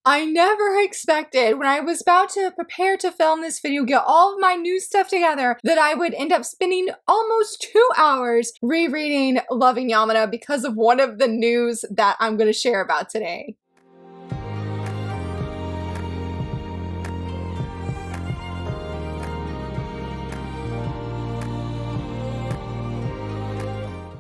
I never expected when I was about to prepare to film this video, get all of my new stuff together, that I would end up spending almost 2 hours rereading Loving Yamada because of one of the news that I'm going to share about today.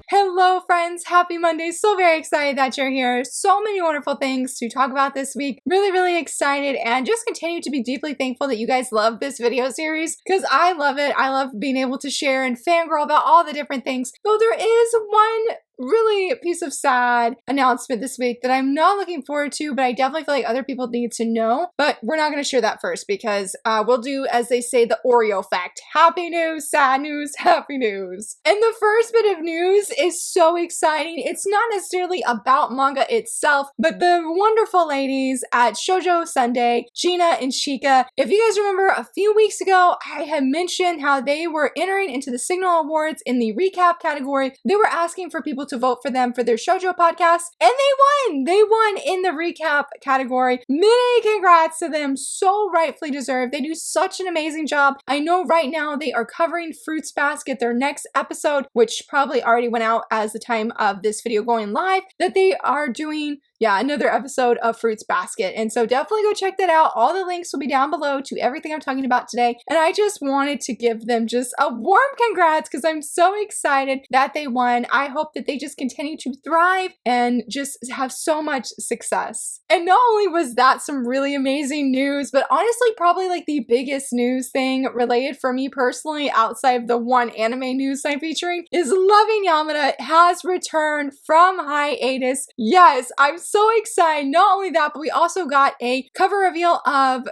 Hello friends, happy Monday. So very excited that you're here. So many wonderful things to talk about this week. Really excited and just continue to be deeply thankful that you guys love this video series because I love it. I love being able to share and fangirl about all the different things. Though there is one really piece of sad announcement this week that I'm not looking forward to, but I definitely feel like other people need to know. But we're not going to share that first because we'll do, as they say, the Oreo fact. Happy news, sad news, happy news. And the first bit of news is so exciting. It's not necessarily about manga itself, but the wonderful ladies at Shoujo Sundae, Gina and Shika. If you guys remember, a few weeks ago, I had mentioned how they were entering into the Signal Awards in the recap category. They were asking for people to vote for them for their Shoujo podcast, and they won! They won in the recap category. Many congrats to them, so rightfully deserved. They do such an amazing job. I know right now they are covering Fruits Basket, their next episode, which probably already went out as the time of this video going live, that they are doing another episode of Fruits Basket. And so definitely go check that out. All the links will be down below to everything I'm talking about today. And I just wanted to give them just a warm congrats because I'm so excited that they won. I hope that they just continue to thrive and just have so much success. And not only was that some really amazing news, but honestly probably like the biggest news thing related for me personally outside of the one anime news I'm featuring is Loving Yamada has returned from hiatus. Yes, I'm so excited. Not only that, but we also got a cover reveal of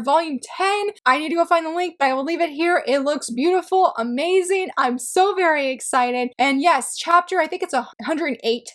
volume 10. I need to go find the link, but I will leave it here. It looks beautiful, amazing. I'm so very excited. And yes, chapter, I think it's 108,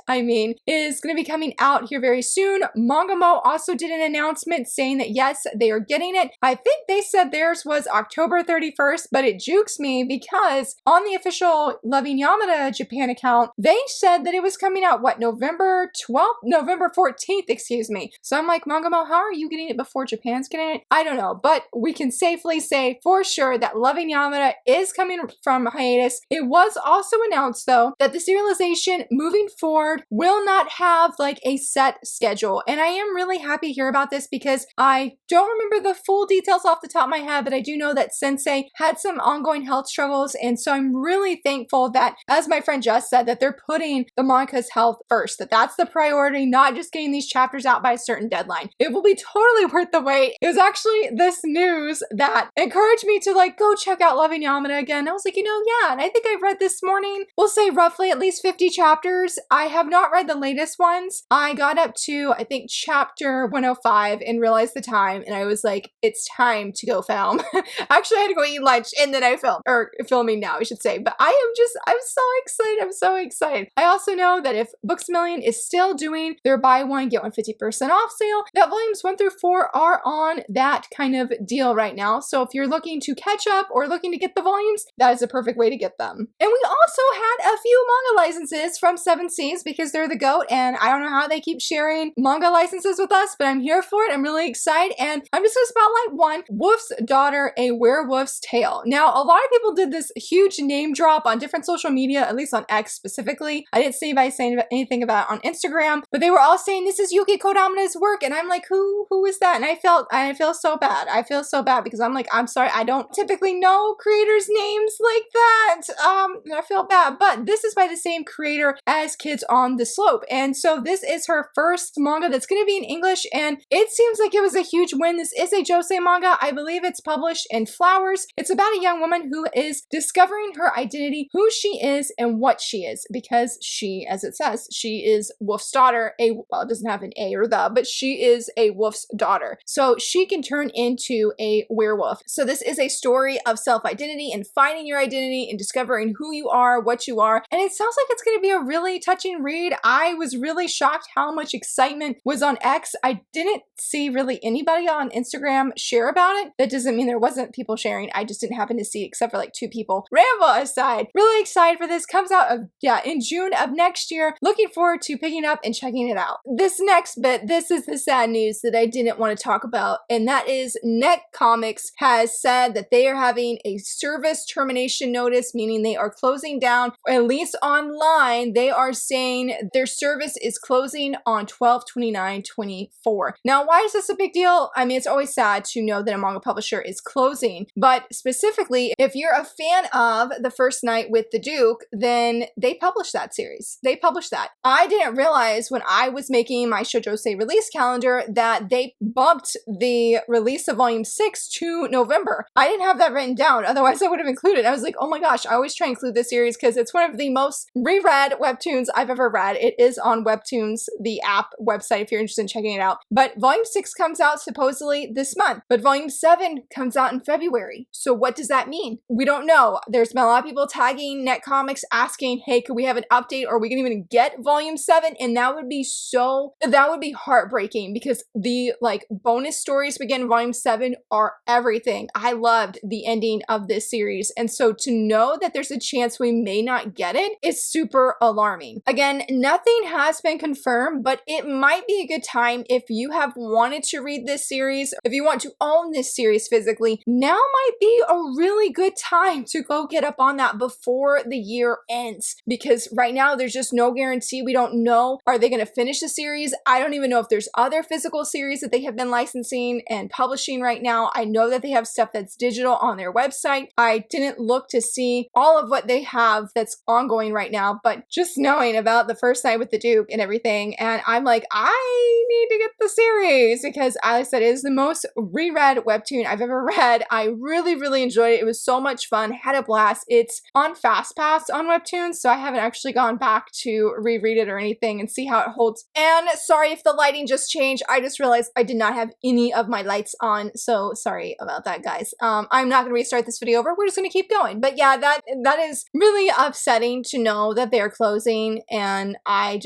is going to be coming out here very soon. Mangamo also did an announcement saying that yes, they are getting it. I think they said theirs was October 31st, but it jukes me because on the official Loving Yamada Japan account, they said that it was coming out, November 12th? November 14th, excuse me. So I'm like, Mangamo, how are you getting it before Japan's getting it? I don't know, but we can safely say for sure that Loving Yamada is coming from hiatus. It was also announced though that the serialization moving forward will not have like a set schedule. And I am really happy to hear about this because I don't remember the full details off the top of my head, but I do know that Sensei had some ongoing health struggles. And so I'm really thankful that, as my friend just said, that they're putting the manga's health first, that that's the priority, not just getting these chapters out by a certain deadline. It will be totally worth the wait. It was actually this news that encouraged me to like go check out Loving Yamada again. I was like, yeah, and I think I read this morning, we'll say roughly at least 50 chapters. I have not read the latest ones. I got up to, I think, chapter 105 and realized the time, and I was like, it's time to go film. Actually, I had to go eat lunch and then I filmed, or filming now, I should say. But I'm so excited. I'm so excited. I also know that if Books A Million is still doing their buy one, get one 50% off sale, that volumes 1 through 4 are on that kind of deal right now. So if you're looking to catch up or looking to get the volumes, that is a perfect way to get them. And we also had a few manga licenses from 7 Seas because they're the GOAT, and I don't know how they keep sharing manga licenses with us, but I'm here for it. I'm really excited, and I'm just gonna spotlight one, Wolf's Daughter, A Werewolf's Tale. Now, a lot of people did this huge name drop on different social media, at least on X specifically. I didn't see anybody saying anything about it on Instagram, but they were all saying this is Yuki Kodama's work, and I'm like, who is that? And I feel so bad. I feel so bad because I'm like, I'm sorry, I don't typically know creators' names like that. And I feel bad, but this is by the same creator as Kids on the Slope, and so this is her first manga that's going to be in English, and it seems like it was a huge win. This is a josei manga. I believe it's published in Flowers. It's about a young woman who is discovering her identity, who she is, and what she is, because she, as it says, she is Wolf's daughter. Well, it doesn't have an A or the, but she is a wolf's daughter. So she can turn into a werewolf. So this is a story of self-identity and finding your identity and discovering who you are, what you are. And it sounds like it's going to be a really touching read. I was really shocked how much excitement was on X. I didn't see really anybody on Instagram share about it. That doesn't mean there wasn't people sharing. I just didn't happen to see it except for like 2 people. Ramble aside, really excited for this. Comes out in June of next year. Looking forward to picking up and checking it out. This next bit, this is the sad news that I didn't want to talk about, and that is NETCOMICS has said that they are having a service termination notice, meaning they are closing down, or at least online, they are saying their service is closing on 12/29/24. Now, why is this a big deal? I mean, it's always sad to know that a manga publisher is closing, but specifically, if you're a fan of The First Night with the Duke, then they published that series. They published that. I didn't realize when I was making my Shoujo release calendar that they bumped the release of volume 6 to November. I didn't have that written down, otherwise I would have included. I was like, oh my gosh, I always try to include this series because it's one of the most reread webtoons I've ever read. It is on Webtoons, the app website, if you're interested in checking it out. But volume 6 comes out supposedly this month, but volume 7 comes out in February. So what does that mean? We don't know. There's been a lot of people tagging NETCOMICS asking, hey, could we have an update? Or we can even get volume 7? And that would be heartbreaking because the like bonus stories we get in volume 7 are everything. I loved the ending of this series. And so to know that there's a chance we may not get it is super alarming. Again, nothing has been confirmed, but it might be a good time if you have wanted to read this series, if you want to own this series physically, now might be a really good time to go get up on that before the year ends. Because right now there's just no guarantee. We don't know, are they going to finish the series? I don't even know if there's other physical series that they have been licensing and publishing right now. I know that they have stuff that's digital on their website. I didn't look to see all of what they have that's ongoing right now, but just knowing about The First Night with the Duke and everything, and I'm like, I need to get the series because, as I said, it is the most reread webtoon I've ever read. I really, really enjoyed it. It was so much fun. Had a blast. It's on FastPass on Webtoons, so I haven't actually gone back to reread it or anything and see how it holds. And sorry if the lighting just changed. I just realized I did not have any of my lights on, so sorry about that, guys. I'm not going to restart this video over. We're just going to keep going. But yeah, that is really upsetting to know that they're closing, and I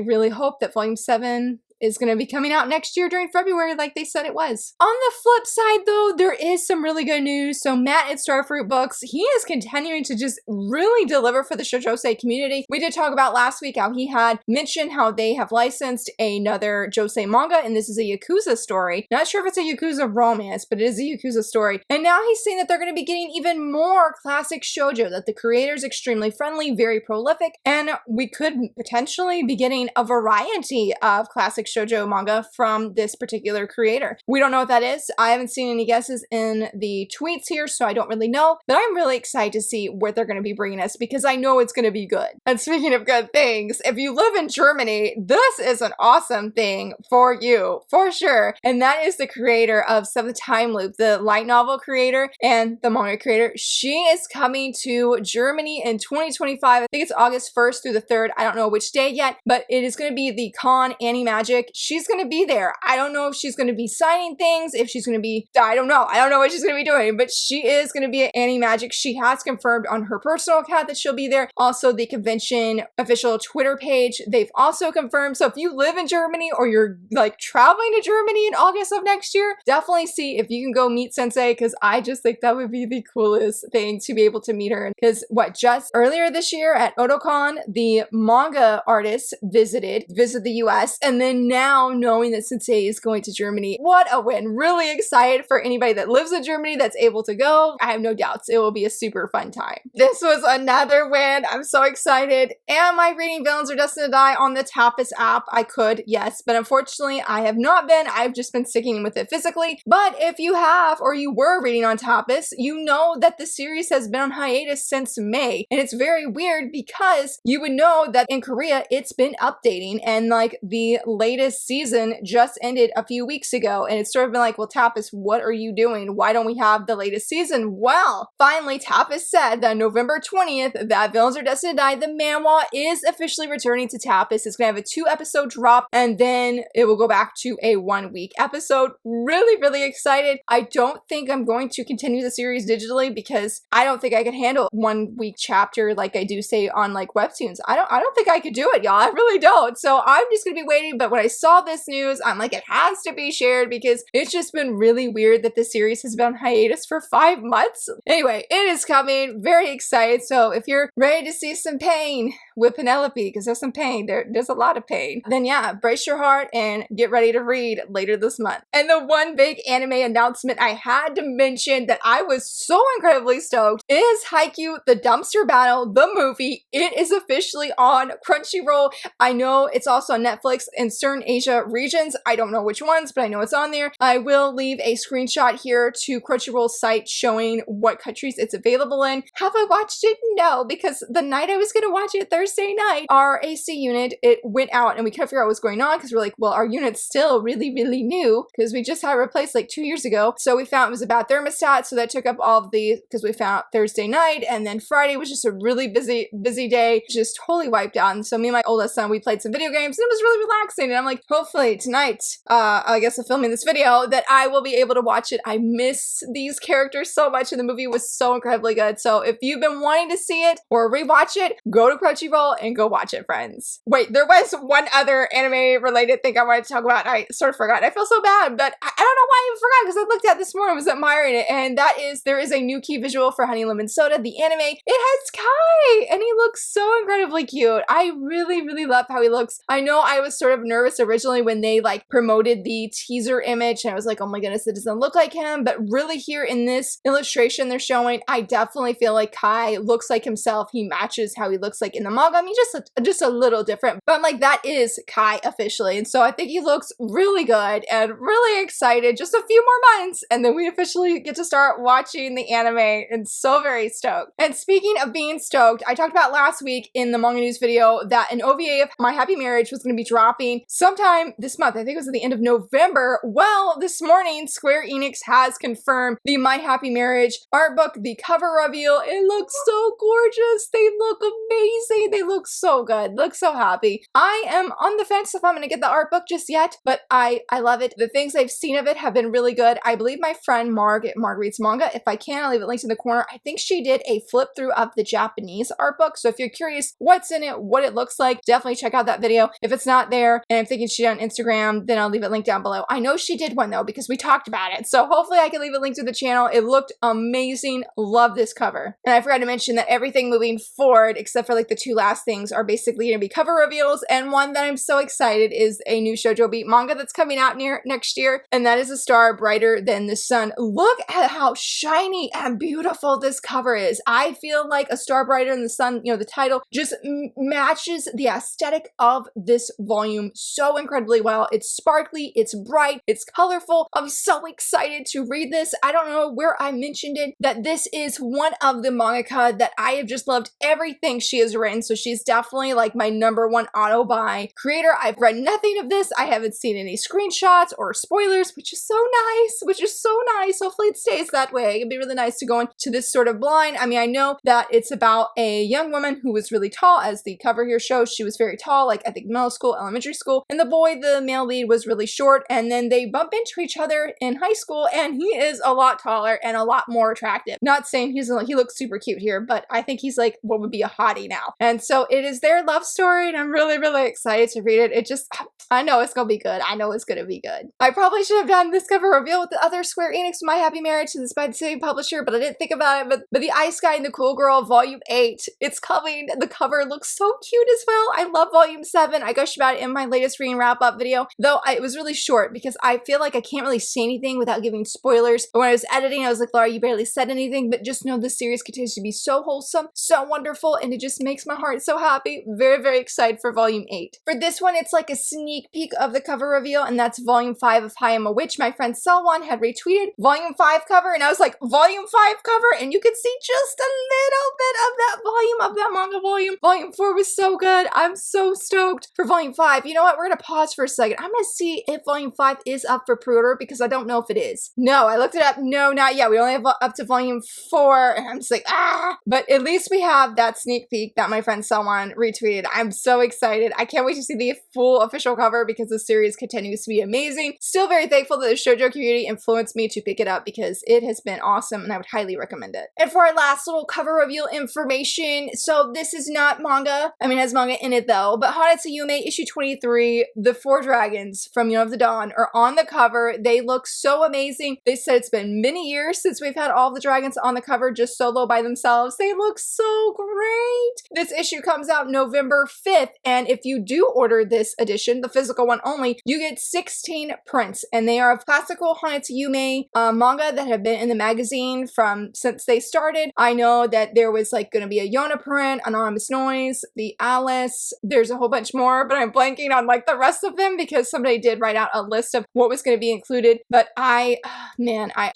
really hope that volume 7 is going to be coming out next year during February like they said it was. On the flip side though, there is some really good news. So Matt at Starfruit Books, he is continuing to just really deliver for the Shoujo community. We did talk about last week how he had mentioned how they have licensed another josei manga, and this is a Yakuza story. Not sure if it's a Yakuza romance, but it is a Yakuza story. And now he's saying that they're going to be getting even more classic shoujo, that the creator is extremely friendly, very prolific, and we could potentially be getting a variety of classic shoujo manga from this particular creator. We don't know what that is. I haven't seen any guesses in the tweets here, so I don't really know, but I'm really excited to see what they're going to be bringing us because I know it's going to be good. And speaking of good things, if you live in Germany, this is an awesome thing for you, for sure. And that is the creator of Seventh Time Loop, the light novel creator and the manga creator. She is coming to Germany in 2025. I think it's August 1st through the 3rd. I don't know which day yet, but it is going to be the con AniMagiC. She's going to be there. I don't know if she's going to be signing things, if she's going to be, I don't know what she's going to be doing, but she is going to be at AniMagiC. She has confirmed on her personal account that she'll be there. Also, the convention official Twitter page, they've also confirmed. So if you live in Germany or you're like traveling to Germany in August of next year, definitely see if you can go meet Sensei, because I just think that would be the coolest thing to be able to meet her. Because just earlier this year at Otakon, the manga artists visited the US, and then now knowing that Sensei is going to Germany, what a win. Really excited for anybody that lives in Germany that's able to go. I have no doubts it will be a super fun time. This was another win. I'm so excited. Am I reading Villains Are Destined to Die on the Tapas app? I could, yes, but unfortunately I have not been. I've just been sticking with it physically. But if you have, or you were reading on Tapas, you know that the series has been on hiatus since May. And it's very weird because you would know that in Korea it's been updating, and like the latest season just ended a few weeks ago, and it's sort of been like, well, Tapas, what are you doing? Why don't we have the latest season? Well, finally Tapas said that November 20th that Villains Are Destined to Die, the manhwa, is officially returning to Tapas. It's gonna have a 2-episode drop, and then it will go back to a 1-week episode. Really, really excited. I don't think I'm going to continue the series digitally because I don't think I can handle 1-week chapter like I do say on like webtoons. I don't think I could do it, y'all. I really don't. So I'm just gonna be waiting, but when I I saw this news, I'm like, it has to be shared because it's just been really weird that the series has been on hiatus for 5 months. Anyway, it is coming. Very excited. So if you're ready to see some pain with Penelope, because there's some pain, there's a lot of pain, then yeah, brace your heart and get ready to read later this month. And the one big anime announcement I had to mention that I was so incredibly stoked is Haikyu, the Dumpster Battle, the movie. It is officially on CrunchyRoll. I know it's also on Netflix in certain Asia regions. I don't know which ones, but I know it's on there. I will leave a screenshot here to CrunchyRoll's site showing what countries it's available in. Have I watched it? No, because the night I was going to watch it, Thursday night, our AC unit, it went out and we couldn't figure out what was going on because we're like, well, our unit's still really, really new because we just had it replaced like 2 years ago. So we found it was a bad thermostat. So that took up all of the, because we found out Thursday night, and then Friday was just a really busy day, just totally wiped out. And so me and my oldest son, we played some video games and it was really relaxing. And I'm like, hopefully tonight, I guess I'm filming this video, that I will be able to watch it. I miss these characters so much and the movie was so incredibly good. So if you've been wanting to see it or rewatch it, go to CrunchyRoll and go watch it, friends. Wait, there was one other anime related thing I wanted to talk about. I sort of forgot. I feel so bad, but I don't know why I even forgot because I looked at it this morning, was admiring it, and that is, there is a new key visual for Honey Lemon Soda, the anime. It has Kai, and he looks so incredibly cute. I really, really love how he looks. I know I was sort of nervous originally when they like promoted the teaser image, and I was like, oh my goodness, it doesn't look like him, but really here in this illustration they're showing, I definitely feel like Kai looks like himself. He matches how he looks like in the manga. I mean, just a little different, but I'm like, that is Kai officially, and so I think he looks really good and really excited. Just a few more months and then we officially get to start watching the anime, and so very stoked. And speaking of being stoked, I talked about last week in the manga news video that an OVA of My Happy Marriage was going to be dropping sometime this month. I think it was at the end of November. Well, this morning Square Enix has confirmed the My Happy Marriage art book, the cover reveal. It looks so gorgeous. They look amazing. They look so good. Look so happy. I am on the fence if I'm going to get the art book just yet, but I love it. The things I've seen of it have been really good. I believe my friend Marg reads manga. If I can, I'll leave it linked in the corner. I think she did a flip through of the Japanese art book. So if you're curious what's in it, what it looks like, definitely check out that video. If it's not there and I'm thinking she did on Instagram, then I'll leave it linked down below. I know she did one though because we talked about it. So hopefully I can leave it linked to the channel. It looked amazing. Love this cover. And I forgot to mention that everything moving forward, except for like the 2 last things, are basically going to be cover reveals. And one that I'm so excited is a new Shoujo Beat manga that's coming out next year. And that is A Star Brighter Than the Sun. Look at how shiny and beautiful this cover is. I feel like A Star Brighter Than the Sun, you know, the title just matches the aesthetic of this volume so incredibly well. It's sparkly, it's bright, it's colorful. I'm so excited to read this. I don't know where I mentioned it, that this is one of the mangaka that I have just loved everything she has written. So she's definitely like my #1 auto buy creator. I've read nothing of this. I haven't seen any screenshots or spoilers, which is so nice. Hopefully it stays that way. It'd be really nice to go into this sort of blind. I mean, I know that it's about a young woman who was really tall, as the cover here shows. She was very tall, like I think middle school, elementary school, and the boy, the male lead, was really short, and then they bump into each other in high school, and he is a lot taller and a lot more attractive. Not saying he looks super cute here, but I think he's like what would be a hottie now. And so it is their love story, and I'm really, really excited to read it. It just, I know it's gonna be good. I know it's gonna be good. I probably should have done this cover reveal with the other Square Enix My Happy Marriage, since it's by the same publisher, but I didn't think about it. But the Ice Guy and the Cool Girl Volume 8, it's coming. The cover looks so cute as well. I love Volume 7. I gushed about it in my latest reading wrap-up video, though it was really short because I feel like I can't really say anything without giving spoilers. But when I was editing, I was like, Laura, you barely said anything, but just know this series continues to be so wholesome, so wonderful, and it just makes my heart so happy. Very, very excited for Volume 8. For this one, it's like a sneak peek of the cover reveal, and that's Volume 5 of I Am a Witch. My friend Selwan had retweeted Volume 5 cover, and I was like, Volume 5 cover? And you could see just a little bit of that volume, of that manga volume. Volume 4 was so good. I'm so stoked for Volume 5. You know what? We're gonna pause for a second. I'm gonna see if Volume 5 is up for pre-order because I don't know if it is. No, I looked it up. No, not yet. We only have up to Volume 4, and I'm just like, ah! But at least we have that sneak peek that my friend Selwan retweeted. I'm so excited. I can't wait to see the full official cover because the series continues to be amazing. Still very thankful that shoujo community influenced me to pick it up because it has been awesome and I would highly recommend it. And for our last little cover reveal information, so this is not manga. I mean, it has manga in it though, but Hiatus issue 23, the 4 dragons from Young of the Dawn are on the cover. They look so amazing. They said it's been many years since we've had all the dragons on the cover just solo by themselves. They look so great. This issue comes out November 5th, and if you do order this edition, the physical one only, you get 16 prints, and they are of classical Hanatsume manga that have been in the magazine since they started. I know that there was like going to be a Yona print, Anonymous Noise, the Alice, there's a whole bunch more, but I'm blanking on like the rest of them because somebody did write out a list of what was going to be included. But I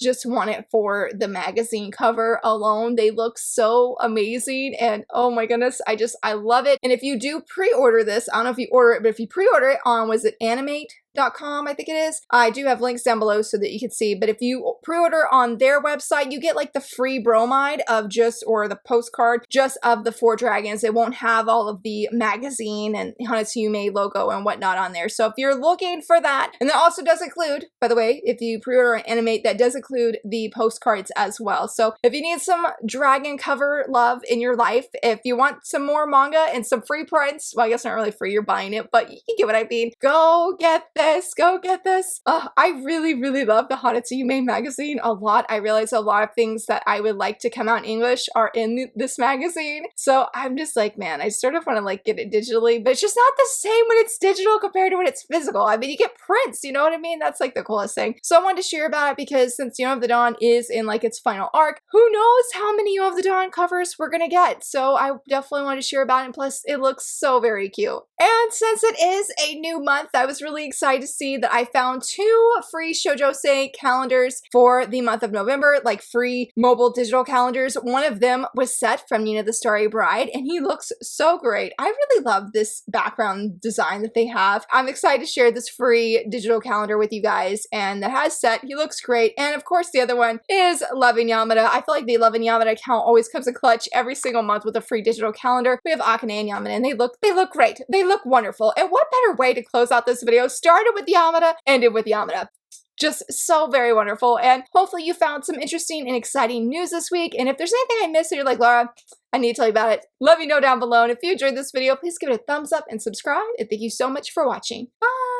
just want it for the magazine cover alone. They look so amazing, and oh my goodness, I love it. And if you do pre-order this, I don't know if you order it, but if you pre-order it on, was it animate.com, I think it is. I do have links down below so that you can see, but if you pre-order on their website, you get like the free bromide or the postcard just of the 4 dragons. It won't have all of the magazine and Hanatsume logo and whatnot on there. So if you're looking for that, and that also does include, by the way, if you pre-order on Animate, that does include the postcards as well. So if you need some dragon cover love in your life, if you want some more manga and some free prints, well, I guess not really free, you're buying it, but you get what I mean. Go get this. Go get this. I really, really love the Hanatsume magazine a lot. I realize a lot of things that I would like to come out in English are in this magazine. So I'm just like, man, I sort of want to like get it digitally, but it's just not the same when it's digital compared to when it's physical. I mean, you get prints, you know what I mean? That's like the coolest thing. So I wanted to share about it because since Young of the Dawn is in like its final arc, who knows how many Young of the Dawn covers we're gonna get. So I definitely wanted to share about it. And plus, it looks so very cute. And since it is a new month, I was really excited to see that I found 2 free Shoujo calendars for the month of November, like free mobile digital calendars. One of them was set from Nina the Starry Bride, and he looks so great. I really love this background design that they have. I'm excited to share this free digital calendar with you guys, and that has set. He looks great. And of course, the other one is Loving Yamada. I feel like the Loving Yamada account always comes in clutch every single month with a free digital calendar. We have Akane and Yamada, and they look great. They look wonderful. And what better way to close out this video? Started with Yamada, ended with Yamada. Just so very wonderful, and hopefully you found some interesting and exciting news this week. And if there's anything I missed and you're like, Laura, I need to tell you about it, let me know down below. And if you enjoyed this video, please give it a thumbs up and subscribe. And thank you so much for watching. Bye!